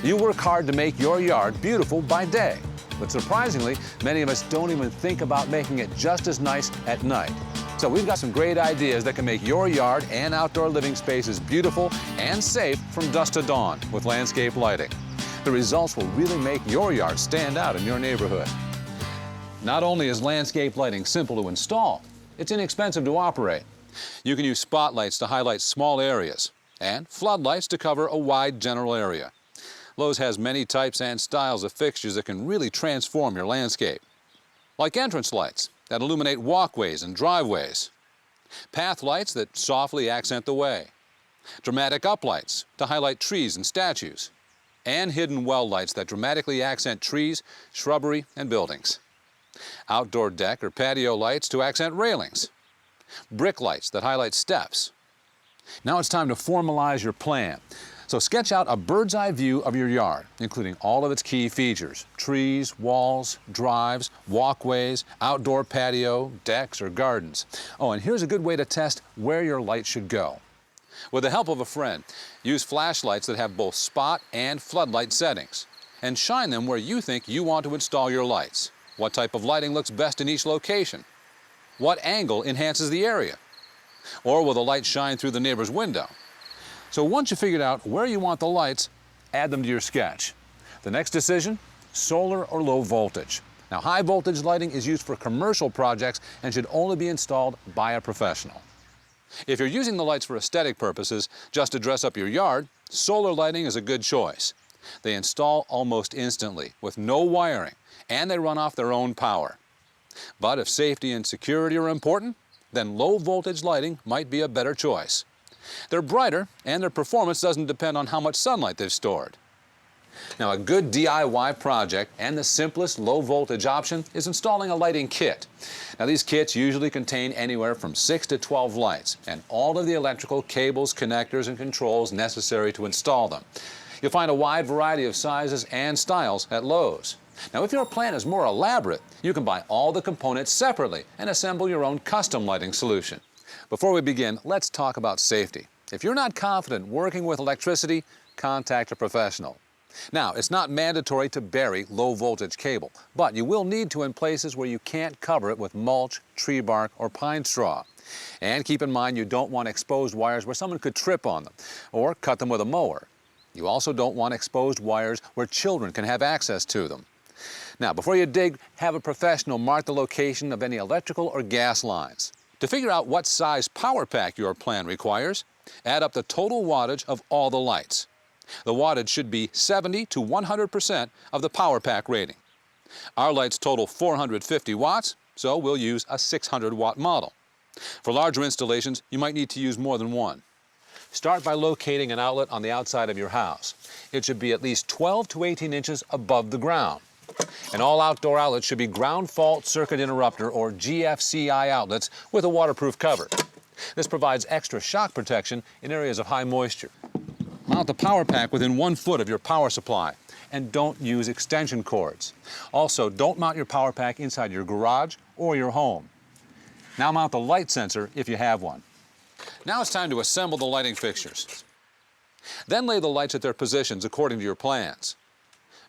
You work hard to make your yard beautiful by day, but surprisingly, many of us don't even think about making it just as nice at night. So we've got some great ideas that can make your yard and outdoor living spaces beautiful and safe from dusk to dawn with landscape lighting. The results will really make your yard stand out in your neighborhood. Not only is landscape lighting simple to install, it's inexpensive to operate. You can use spotlights to highlight small areas and floodlights to cover a wide general area. Lowe's has many types and styles of fixtures that can really transform your landscape. Like entrance lights that illuminate walkways and driveways, path lights that softly accent the way, dramatic uplights to highlight trees and statues, and hidden well lights that dramatically accent trees, shrubbery, and buildings. Outdoor deck or patio lights to accent railings, brick lights that highlight steps. Now it's time to formalize your plan. So sketch out a bird's eye view of your yard, including all of its key features: trees, walls, drives, walkways, outdoor patio, decks, or gardens. Oh, and here's a good way to test where your light should go. With the help of a friend, use flashlights that have both spot and floodlight settings, and shine them where you think you want to install your lights. What type of lighting looks best in each location? What angle enhances the area? Or will the light shine through the neighbor's window? So once you figured out where you want the lights, add them to your sketch. The next decision, solar or low voltage. Now, high voltage lighting is used for commercial projects and should only be installed by a professional. If you're using the lights for aesthetic purposes, just to dress up your yard, solar lighting is a good choice. They install almost instantly with no wiring, and they run off their own power. But if safety and security are important, then low voltage lighting might be a better choice. They're brighter, and their performance doesn't depend on how much sunlight they've stored. Now, a good DIY project and the simplest low voltage option is installing a lighting kit. Now, these kits usually contain anywhere from 6 to 12 lights and all of the electrical cables, connectors, and controls necessary to install them. You'll find a wide variety of sizes and styles at Lowe's. Now, if your plan is more elaborate, you can buy all the components separately and assemble your own custom lighting solution. Before we begin, let's talk about safety. If you're not confident working with electricity, contact a professional. Now, it's not mandatory to bury low voltage cable, but you will need to in places where you can't cover it with mulch, tree bark, or pine straw. And keep in mind you don't want exposed wires where someone could trip on them or cut them with a mower. You also don't want exposed wires where children can have access to them. Now, before you dig, have a professional mark the location of any electrical or gas lines. To figure out what size power pack your plan requires, add up the total wattage of all the lights. The wattage should be 70 to 100% of the power pack rating. Our lights total 450 watts, so we'll use a 600-watt model. For larger installations, you might need to use more than one. Start by locating an outlet on the outside of your house. It should be at least 12 to 18 inches above the ground. And all outdoor outlets should be ground fault circuit interrupter or GFCI outlets with a waterproof cover. This provides extra shock protection in areas of high moisture. Mount the power pack within 1 foot of your power supply and don't use extension cords. Also, don't mount your power pack inside your garage or your home. Now mount the light sensor if you have one. Now it's time to assemble the lighting fixtures. Then lay the lights at their positions according to your plans.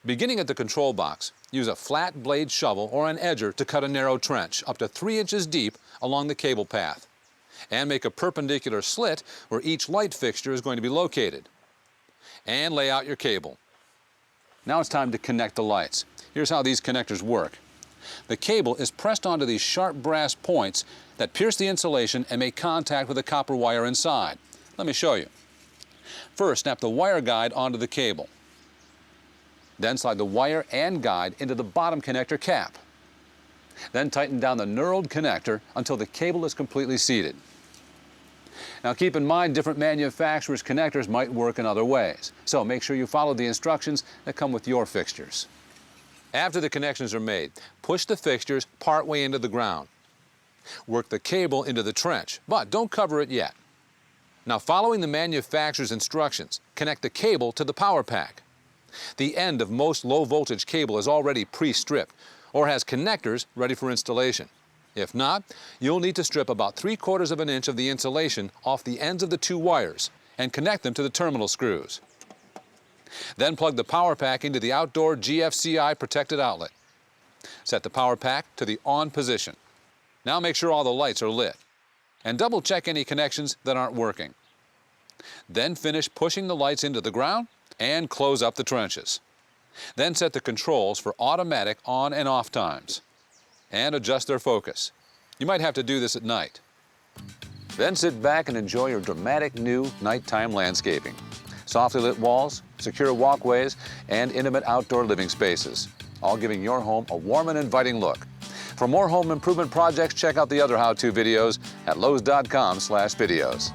Beginning at the control box, use a flat blade shovel or an edger to cut a narrow trench up to 3 inches deep along the cable path. And make a perpendicular slit where each light fixture is going to be located. And lay out your cable. Now it's time to connect the lights. Here's how these connectors work. The cable is pressed onto these sharp brass points that pierce the insulation and make contact with the copper wire inside. Let me show you. First, snap the wire guide onto the cable. Then slide the wire and guide into the bottom connector cap. Then tighten down the knurled connector until the cable is completely seated. Now keep in mind different manufacturers' connectors might work in other ways, so make sure you follow the instructions that come with your fixtures. After the connections are made, push the fixtures partway into the ground. Work the cable into the trench, but don't cover it yet. Now, following the manufacturer's instructions, connect the cable to the power pack. The end of most low-voltage cable is already pre-stripped or has connectors ready for installation. If not, you'll need to strip about 3/4 of an inch of the insulation off the ends of the 2 wires and connect them to the terminal screws. Then plug the power pack into the outdoor GFCI protected outlet. Set the power pack to the on position. Now make sure all the lights are lit. And double check any connections that aren't working. Then finish pushing the lights into the ground and close up the trenches. Then set the controls for automatic on and off times. And adjust their focus. You might have to do this at night. Then sit back and enjoy your dramatic new nighttime landscaping. Softly lit walls, secure walkways, and intimate outdoor living spaces, all giving your home a warm and inviting look. For more home improvement projects, check out the other how-to videos at Lowe's.com/videos.